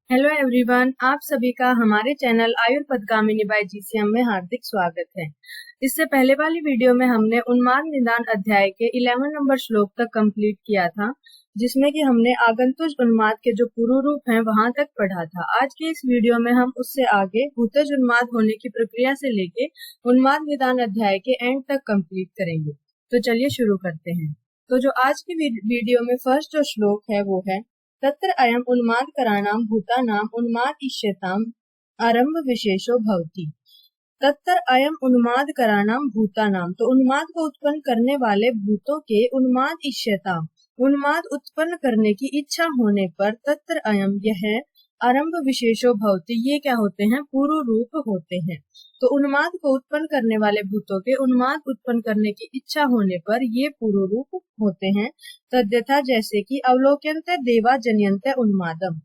Hello everyone, आप सभी का हमारे चैनल आयुर्पदगामिनी बाय जीसीएम में हार्दिक स्वागत है। इससे पहले वाली वीडियो में हमने उन्माद निदान अध्याय के 11 नंबर श्लोक तक कंप्लीट किया था, जिसमें कि हमने आगंतुज उन्माद के जो पूर्व रूप हैं वहां तक पढ़ा था। आज के इस वीडियो में हम उससे आगे भूतज उन्माद होने की प्रक्रिया से लेके उन्माद निदान अध्याय के एंड तक कंप्लीट करेंगे। तो चलिए शुरू करते हैं। तो जो आज की वीडियो में फर्स्ट जो श्लोक है वो है तत्र अयम उन्मादकराणां भूतानां उन्मादिष्यताम् आरंभ विशेषो भवति। तत्र अयम उन्मादकराणां भूतानां, तो उन्माद को उत्पन्न करने वाले भूतों के उन्मादिष्यताम्, उन्माद उत्पन्न करने की इच्छा होने पर तत्र अयम यह आरंभ विशेषो भवति, ये क्या होते हैं? पूर्व रूप होते हैं। तो उन्माद को उत्पन्न करने वाले भूतों के उन्माद उत्पन्न करने की इच्छा होने पर ये पूर्व रूप होते हैं। तद्यथा, जैसे कि अवलोक्यन्ते देवा जनयन्ते उन्मादम,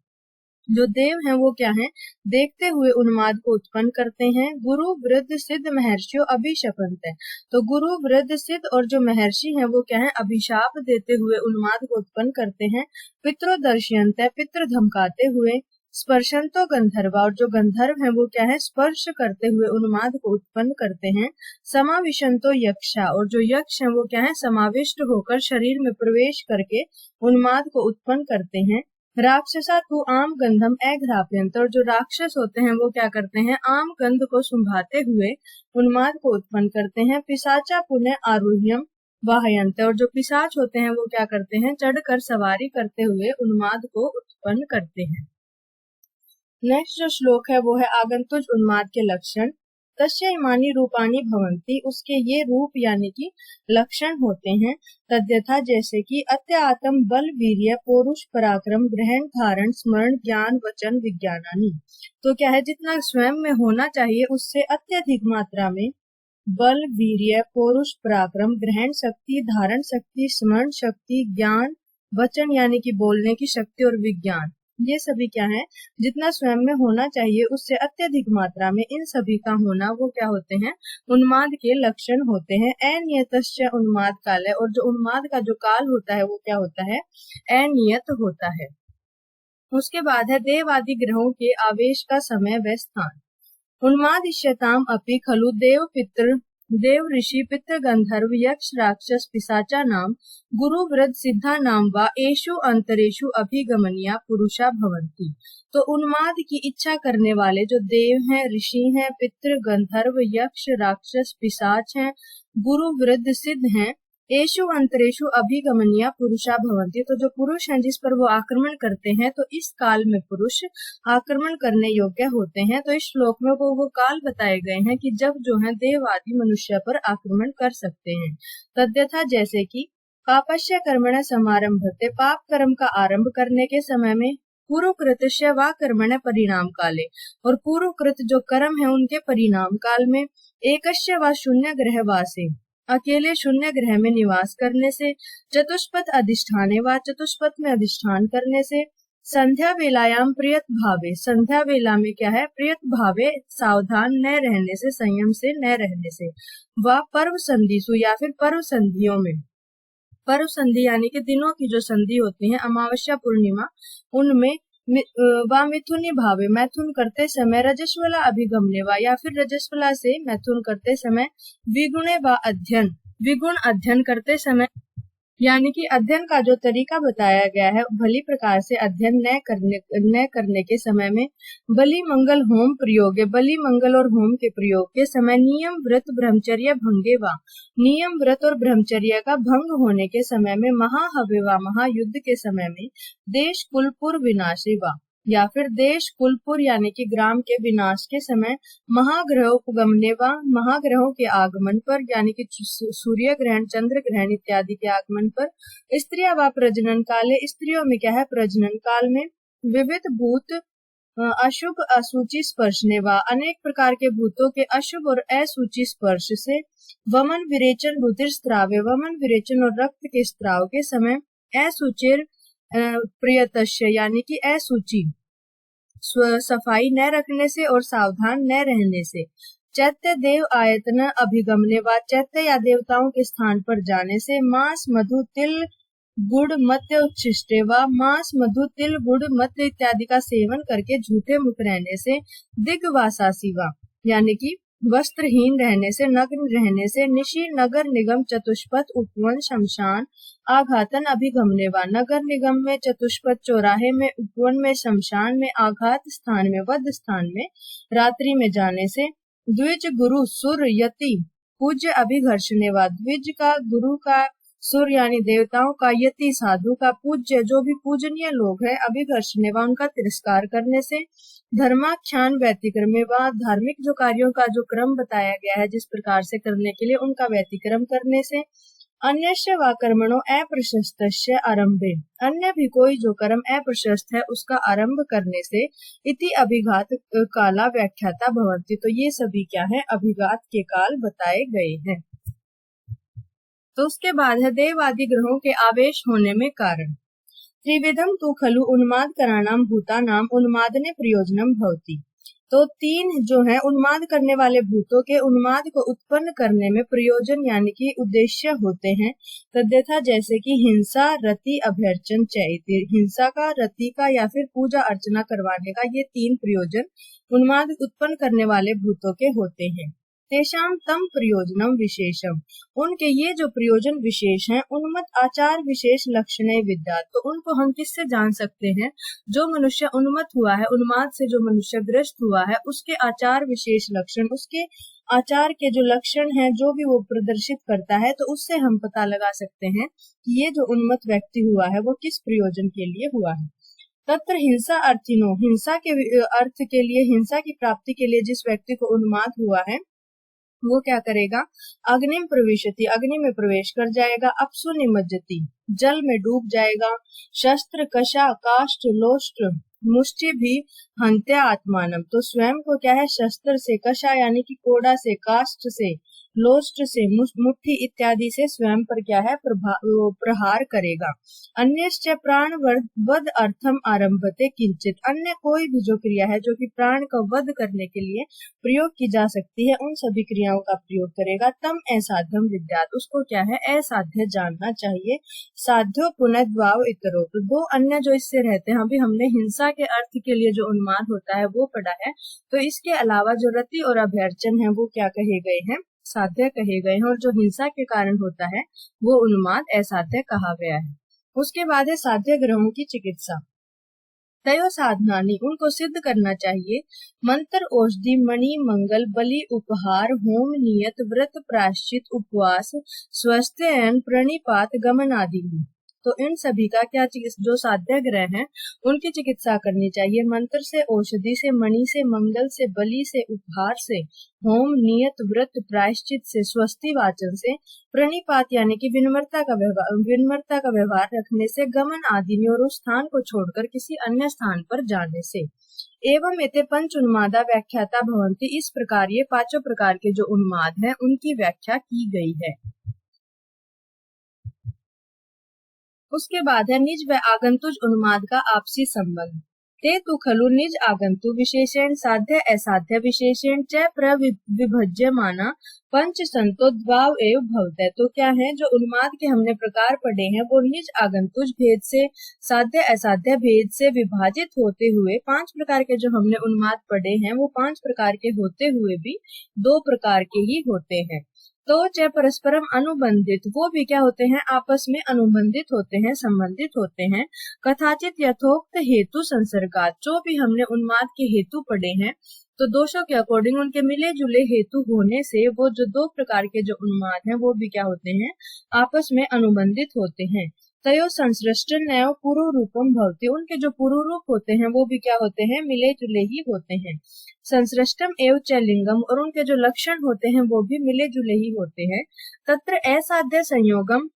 जो देव हैं वो क्या हैं? देखते हुए उन्माद को उत्पन्न करते हैं। गुरु वृद्ध सिद्ध महर्षियों अभिशपन्ते, तो गुरु वृद्ध सिद्ध और जो महर्षि हैं वो क्या है? अभिशाप देते हुए उन्माद को उत्पन्न करते हैं। पितरो दर्शयन्ते, पितृ धमकाते हुए। स्पर्शंतो गंधर्वा, और जो गंधर्व हैं वो क्या है? स्पर्श करते हुए उन्माद को उत्पन्न करते हैं। समाविशंतो यक्षा, और जो यक्ष हैं वो क्या है? समाविष्ट होकर शरीर में प्रवेश करके उन्माद को उत्पन्न करते हैं। राक्षसा तू आम गंधम अघ्राप्यन्त, और जो राक्षस होते हैं वो क्या करते हैं? आम गंध को सुंघाते हुए उन्माद को उत्पन्न करते हैं। पिशाचा पुनः आरूह्यम वाहयन्त, और जो पिशाच होते हैं वो क्या करते हैं? चढ़कर सवारी करते हुए उन्माद को उत्पन्न करते हैं। नेक्स्ट जो श्लोक है वो है आगंतुज उन्माद के लक्षण। तस्य इमानि रूपाणि भवन्ति, उसके ये रूप यानी कि लक्षण होते हैं। तद्यथा, जैसे कि अत्यात्म बल वीर्य पौरुष पराक्रम ग्रहण धारण स्मरण ज्ञान वचन विज्ञानानि, तो क्या है? जितना स्वयं में होना चाहिए उससे अत्यधिक मात्रा में बल वीर्य पौरुष पराक्रम ग्रहण शक्ति धारण शक्ति स्मरण शक्ति ज्ञान वचन यानी कि बोलने की शक्ति और विज्ञान, ये सभी क्या है? जितना स्वयं में होना चाहिए उससे अत्यधिक मात्रा में इन सभी का होना वो क्या होते हैं? उन्माद के लक्षण होते हैं। अनियतश्च उन्माद काल है, और जो उन्माद का जो काल होता है वो क्या होता है? अनियत होता है। उसके बाद है देव आदि ग्रहों के आवेश का समय व स्थान। उन्मादिष्यताम् अपि खलु देव पितृ देव ऋषि पितृ गंधर्व यक्ष राक्षस पिशाचा नाम गुरु वृद्ध सिद्धा नाम वा एषु अंतरेषु अभिगमनीया पुरुषा भवन्ति। तो उन्माद की इच्छा करने वाले जो देव हैं, ऋषि हैं, पितृ गंधर्व यक्ष राक्षस पिशाच हैं, गुरु वृद्ध सिद्ध हैं, एषु अंतरेषु अभिगमनीया पुरुषा भवन्ति, तो जो पुरुष हैं जिस पर वो आक्रमण करते हैं, तो इस काल में पुरुष आक्रमण करने योग्य होते हैं। तो इस श्लोक में वो काल बताए गए हैं कि जब जो है देव आदि मनुष्य पर आक्रमण कर सकते हैं। तद्यथा, जैसे कि पापस्य कर्मण समारंभते, पाप कर्म का आरंभ करने के समय में, पूर्वकृतस्य वा कर्मण परिणाम काले, और पूर्वकृत जो कर्म है उनके परिणाम काल में, एकस्य वा शून्य ग्रह वासे, अकेले शून्य ग्रह में निवास करने से, चतुष्पथ अधिष्ठाने व चतुष्पथ में अधिष्ठान करने से, संध्या वेलायाम प्रियत भावे, संध्या वेला में क्या है? प्रियत भावे सावधान न रहने से, संयम से न रहने से, व पर्व संधिसु, या फिर पर्व संधियों में, पर्व संधि यानी कि दिनों की जो संधि होती है अमावस्या पूर्णिमा, उनमें वा मिथुनी भावे, मैथुन करते समय, रजस्वला अभिगमने वा, या फिर रजस्वला से मैथुन करते समय, विगुणे वा अध्ययन, विगुण अध्ययन करते समय, यानी कि अध्ययन का जो तरीका बताया गया है भली प्रकार से अध्ययन न करने के समय में, बलि मंगल होम प्रयोग, बलि मंगल और होम के प्रयोग के समय, नियम व्रत ब्रह्मचर्य भंगे वा, नियम व्रत और ब्रह्मचर्य का भंग होने के समय में, महाहवे वा, महायुद्ध के समय में, देश कुलपुर विनाशी वा, या फिर देश कुलपुर यानी कि ग्राम के विनाश के समय, महाग्रहोपगमने व, महाग्रहों के आगमन पर यानी कि सूर्य ग्रहण चंद्र ग्रहण इत्यादि के आगमन पर, स्त्रिया व प्रजनन काले, स्त्रियों में क्या है? प्रजनन काल में, विविध भूत अशुभ असूचि स्पर्शने व, अनेक प्रकार के भूतों के अशुभ और असूचि स्पर्श से, वमन विरेचन रुधिर स्त्रावे, वमन विरेचन और रक्त के स्त्राव के समय, असूचिर प्रियतस्य यानी कि असूचि सफाई न रखने से और सावधान न रहने से, चैत्य देव आयतन अभिगमने व, चैत्य या देवताओं के स्थान पर जाने से, मांस मधु तिल गुड़ मद्य उच्छिष्टे व मांस मधु तिल गुड़ मद्य इत्यादि का सेवन करके झूठे मुख रहने से, दिग्वासासी वा यानी कि वस्त्रहीन रहने से, नग्न रहने से, निशी नगर निगम चतुष्पथ उपवन शमशान आघातन अभिगमने वा नगर निगम में, चतुष्पथ चौराहे में, उपवन में, शमशान में, आघात स्थान में, वध स्थान में रात्रि में जाने से, द्विज गुरु सुर यति पूज्य अभिघर्षणे वा द्विज का, गुरु का, सुर यानी देवताओं का, यति साधु का, पूज्य जो भी पूजनीय लोग है, अभिघर्षणे वा उनका तिरस्कार करने से, धर्माख्यान व्यतिक्रमे वा धार्मिक जो कार्यों का जो क्रम बताया गया है जिस प्रकार से करने के लिए उनका व्यतिक्रम करने से, अन्यस्य वा कर्मणो अप्रशस्तस्य आरंभे अन्य भी कोई जो कर्म अप्रशस्त है उसका आरंभ करने से, इति अभिघात काला व्याख्याता भवन्ति। तो ये सभी क्या है, अभिघात के काल बताए गए हैं। तो उसके बाद है देव आदि ग्रहों के आवेश होने में कारण। त्रिविधम तु खलु उन्माद कराणाम भूतानाम उन्मादने प्रयोजनम भवति। तो तीन जो है उन्माद करने वाले भूतों के उन्माद को उत्पन्न करने में प्रयोजन यानी कि उद्देश्य होते हैं। तद्यथा जैसे कि हिंसा, रति, अभ्यर्चन, चैत्य। हिंसा का, रति का या फिर पूजा अर्चना करवाने का, ये तीन प्रयोजन उन्माद उत्पन्न करने वाले भूतों के होते हैं। तेषाम तम प्रयोजनम विशेषम, उनके ये जो प्रयोजन विशेष हैं, उन्मत्त आचार विशेष लक्षणे विद्यात्। तो उनको हम किससे जान सकते हैं? जो मनुष्य उन्मत्त हुआ है, उन्माद से जो मनुष्य ग्रस्त हुआ है, उसके आचार विशेष लक्षण, उसके आचार के जो लक्षण हैं, जो भी वो प्रदर्शित करता है, तो उससे हम पता लगा सकते हैं कि ये जो उन्मत्त व्यक्ति हुआ है वो किस प्रयोजन के लिए हुआ है। तत्र हिंसा अर्थिनो, हिंसा के अर्थ के लिए, हिंसा की प्राप्ति के लिए जिस व्यक्ति को उन्माद हुआ है वो क्या करेगा? अग्नि में प्रवेशति, अग्नि में प्रवेश कर जाएगा। अपसु निमज्जति, जल में डूब जाएगा। शस्त्र कशा काष्ठ लोष्ट मुष्टि भी हंत्या आत्मानम, तो स्वयं को क्या है, शस्त्र से, कशा यानी कि कोड़ा से, काष्ठ से, लोष्ट से, मुट्ठी इत्यादि से स्वयं पर क्या है, प्रहार करेगा। अन्यश्च प्राण वध अर्थम आरंभते किंचित, अन्य कोई भी जो क्रिया है जो कि प्राण का वध करने के लिए प्रयोग की जा सकती है, उन सभी क्रियाओं का प्रयोग करेगा। तम असाध्यम विद्यात्, उसको क्या है, असाध्य जानना चाहिए। साध्यो पुनद्वाव इतरो, तो दो अन्य जो इससे रहते हैं, अभी हमने हिंसा के अर्थ के लिए जो उन्माद होता है वो पढ़ा है, तो इसके अलावा जो रति और अभ्यर्चन है वो क्या कहे गए हैं, साध्य कहे गए हैं, और जो हिंसा के कारण होता है वो उन्माद असाध्य कहा गया है। उसके बाद है साध्य ग्रहों की चिकित्सा। तयो साधनानि, उनको सिद्ध करना चाहिए। मंत्र, औषधि, मणि, मंगल, बलि, उपहार, होम, नियत, व्रत, प्रायश्चित, उपवास, स्वस्थ्ययन, प्रणिपात, गमन आदि। तो इन सभी का क्या जो साध्य ग्रह हैं उनकी चिकित्सा करनी चाहिए। मंत्र से, औषधि से, मणि से, मंगल से, बलि से, उपहार से, होम, नियत, व्रत, प्रायश्चित से, स्वस्ति वाचन से, प्रणिपात यानी कि विनम्रता का व्यवहार रखने से, गमन आदि और उस स्थान को छोड़कर किसी अन्य स्थान पर जाने से। एवं एते पंच उन्मादा व्याख्याता भवन्ति, इस प्रकार ये पांचों प्रकार के जो उन्माद हैं उनकी व्याख्या की गई है। उसके बाद है निज व आगंतुज उन्माद का आपसी संबंध। ते तु खलु निज आगंतु विशेषण साध्य असाध्य विशेषण च प्रविभज्यमाना पंच संतो द्वाव एव भवते। तो क्या है, जो उन्माद के हमने प्रकार पढ़े हैं वो निज आगंतुज भेद से, साध्य असाध्य भेद से विभाजित होते हुए, पांच प्रकार के जो हमने उन्माद पढ़े हैं वो पांच प्रकार के होते हुए भी दो प्रकार के ही होते हैं। तो च परस्परम अनुबंधित, वो भी क्या होते हैं, आपस में अनुबंधित होते हैं, संबंधित होते हैं। कथाचित यथोक्त हेतु संसर्गात, जो भी हमने उन्माद के हेतु पढ़े हैं तो दोषों के अकॉर्डिंग उनके मिले जुले हेतु होने से वो जो दो प्रकार के जो उन्माद हैं वो भी क्या होते हैं, आपस में अनुबंधित होते हैं। तयो संसृष्टन नयो पूर्व रूपम भवति, उनके जो पूर्व रूप होते हैं वो भी क्या होते हैं, मिले जुले ही होते हैं। संसृष्टम एव च लिंगम, और उनके जो लक्षण होते हैं वो भी मिले जुले ही होते हैं। तत्र असाध्य संयोगम,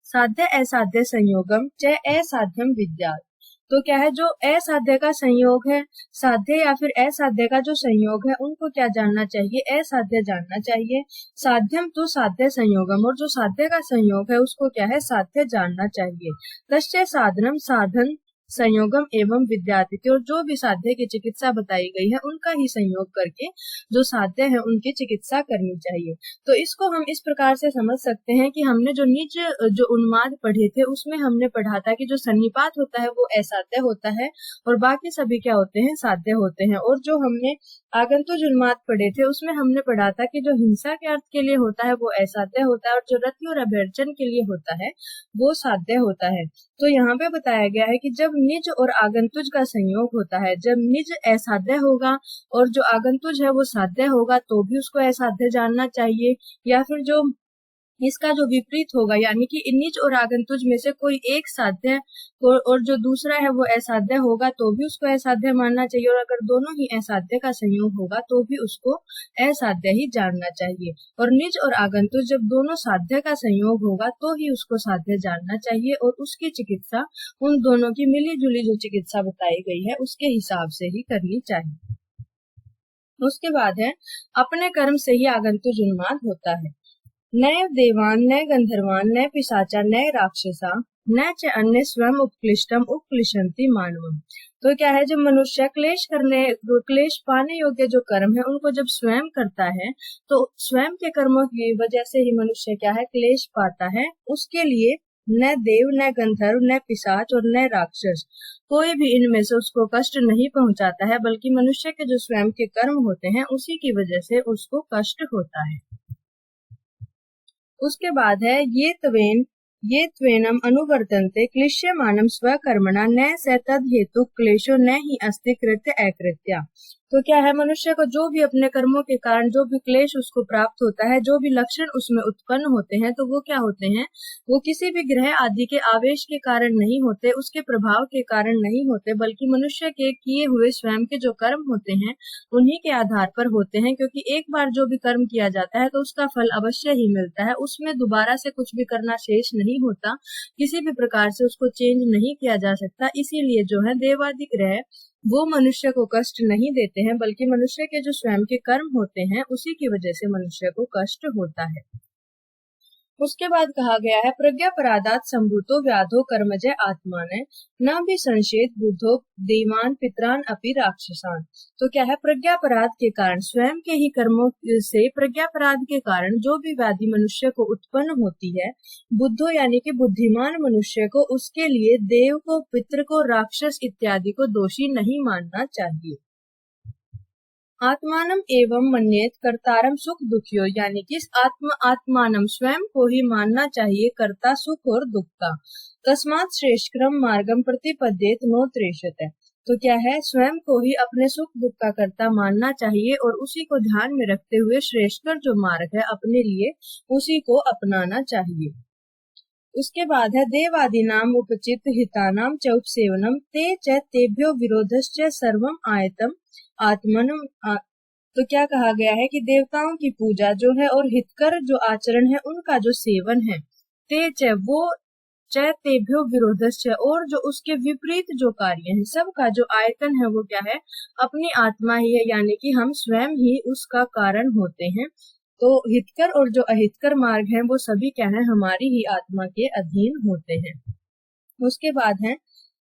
साध्य असाध्य संयोगम च असाध्यम विद्यात्। तो क्या है, जो असाध्य का संयोग है, साध्य या फिर असाध्य का जो संयोग है उनको क्या जानना चाहिए, असाध्य जानना चाहिए। साध्यम तो साध्य संयोगम, और जो साध्य का संयोग है उसको क्या है, साध्य जानना चाहिए। तस्य साधनम, साधन संयोगम एवं विद्यातिथि, और जो भी साध्य की चिकित्सा बताई गई है उनका ही संयोग करके जो साध्य है उनकी चिकित्सा करनी चाहिए। तो इसको हम इस प्रकार से समझ सकते हैं कि हमने जो निज जो उन्माद पढ़े थे उसमें हमने पढ़ा था कि जो सन्निपात होता है वो असाध्य होता है और बाकी सभी क्या होते हैं, साध्य होते हैं। और जो हमने आगंतुक उन्माद पढ़े थे उसमें हमने पढ़ा था कि जो हिंसा के अर्थ के लिए होता है वो असाध्य होता है और जो रति और अभ्यर्चन के लिए होता है वो साध्य होता है। तो यहाँ पे बताया गया है कि जब निज और आगंतुज का संयोग होता है, जब निज असाध्य होगा और जो आगंतुज है वो साध्य होगा तो भी उसको असाध्य जानना चाहिए, या फिर जो इसका जो विपरीत होगा यानी कि निज और आगंतुज में से कोई एक साध्य और जो दूसरा है वो असाध्य होगा तो भी उसको असाध्य मानना चाहिए, और अगर दोनों ही असाध्य का संयोग होगा तो भी उसको असाध्य ही जानना चाहिए। और निज और आगंतुज जब दोनों साध्य का संयोग होगा तो ही उसको साध्य जानना चाहिए और उसकी चिकित्सा उन दोनों की मिली जुली जो चिकित्सा बताई गई है उसके हिसाब से ही करनी चाहिए। उसके बाद है अपने कर्म से ही आगंतुज उन्माद होता है। नए देवान न गंधर्वान न पिशाचा न राक्षसा न च अन्य स्वयं उपक्लिष्टम उपक्लिशंति मानवम। तो क्या है, जब मनुष्य क्लेश पाने योग्य जो कर्म है उनको जब स्वयं करता है तो स्वयं के कर्मों की वजह से ही मनुष्य क्या है, क्लेश पाता है। उसके लिए न देव न गंधर्व न पिशाच और न राक्षस कोई भी इनमें से उसको कष्ट नहीं पहुंचाता है, बल्कि मनुष्य के जो स्वयं के कर्म होते हैं उसी की वजह से उसको कष्ट होता है। उसके बाद है ये त्वेनम अनुवर्तन्ते क्लिश्यमानम स्वकर्मणा न स तद हेतु क्लेशो न ही अस्ति कृत्य अकृत्या। तो क्या है, मनुष्य को जो भी अपने कर्मों के कारण जो भी क्लेश उसको प्राप्त होता है, जो भी लक्षण उसमें उत्पन्न होते हैं, तो वो क्या होते हैं, वो किसी भी ग्रह आदि के आवेश के कारण नहीं होते, उसके प्रभाव के कारण नहीं होते, बल्कि मनुष्य के किए हुए स्वयं के जो कर्म होते हैं उन्हीं के आधार पर होते हैं। क्योंकि एक बार जो भी कर्म किया जाता है तो उसका फल अवश्य ही मिलता है, उसमें दोबारा से कुछ भी करना शेष नहीं होता, किसी भी प्रकार से उसको चेंज नहीं किया जा सकता। इसीलिए जो है देवादि ग्रह वो मनुष्य को कष्ट नहीं देते हैं, बल्कि मनुष्य के जो स्वयं के कर्म होते हैं उसी की वजह से मनुष्य को कष्ट होता है। उसके बाद कहा गया है प्रज्ञा परादात संभूतो व्याधो कर्मजय आत्मान न भी संशेत बुद्धो देवान पितरान अपि राक्षसान। तो क्या है, प्रज्ञा पराध के कारण स्वयं के ही कर्मों से प्रज्ञा पराध के कारण जो भी व्याधि मनुष्य को उत्पन्न होती है, बुद्धो यानी कि बुद्धिमान मनुष्य को उसके लिए देव को, पितृ को, राक्षस इत्यादि को दोषी नहीं मानना चाहिए। आत्मानम एवं मन्येत कर्तारम सुख दुखियो, यानी कि आत्मानम स्वयं को ही मानना चाहिए कर्ता सुख और दुख का। तस्मात् श्रेष्ठक्रम मार्गम प्रतिपद्येत नो त्रेषते। तो क्या है, स्वयं को ही अपने सुख दुख का कर्ता मानना चाहिए और उसी को ध्यान में रखते हुए श्रेष्ठकर जो मार्ग है अपने लिए उसी को अपनाना चाहिए। उसके बाद है देवादि नाम उपचित हितानाम च उपसेवनम ते च तेभ्यो विरोधश्च सर्वम आयतम आत्मनम। तो क्या कहा गया है कि देवताओं की पूजा जो है और हितकर जो आचरण है उनका जो सेवन है, ते च वो च तेभ्यो विरोधश्च और जो उसके विपरीत जो कार्य है सबका जो आयतन है वो क्या है, अपनी आत्मा ही है, यानी कि हम स्वयं ही उसका कारण होते हैं। तो हितकर और जो अहितकर मार्ग हैं वो सभी क्या है, हमारी ही आत्मा के अधीन होते हैं। उसके बाद है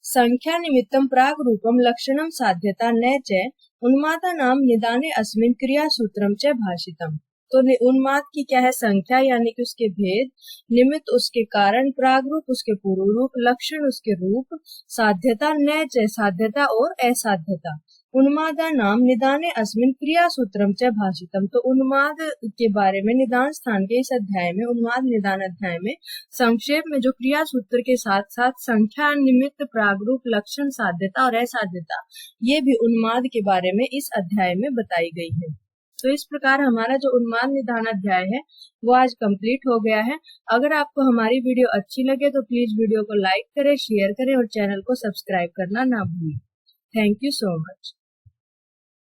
संख्या निमित्तम प्राग रूपम लक्षणम साध्यता न च उन्मादा नाम निदाने अस्मिन क्रिया सूत्रम च भाषितम। तो उन्माद की क्या है, संख्या यानी कि उसके भेद, निमित्त उसके कारण, प्राग रूप उसके पूर्व रूप, लक्षण उसके रूप, साध्यता न च साध्यता और असाध्यता, उन्मादा नाम निदाने अस्मिन क्रिया सूत्रम च भाषितम। तो उन्माद के बारे में निदान स्थान के इस अध्याय में, उन्माद निदान अध्याय में संक्षेप में जो क्रिया सूत्र के साथ साथ संख्या, निमित्त, प्रागरूप, लक्षण, साध्यता और असाध्यता ये भी उन्माद के बारे में इस अध्याय में बताई गई है। तो इस प्रकार हमारा जो उन्माद निदान अध्याय है वो आज कंप्लीट हो गया है। अगर आपको हमारी वीडियो अच्छी लगे तो प्लीज वीडियो को लाइक करें, शेयर करें और चैनल को सब्सक्राइब करना ना भूलें। Thank you so much.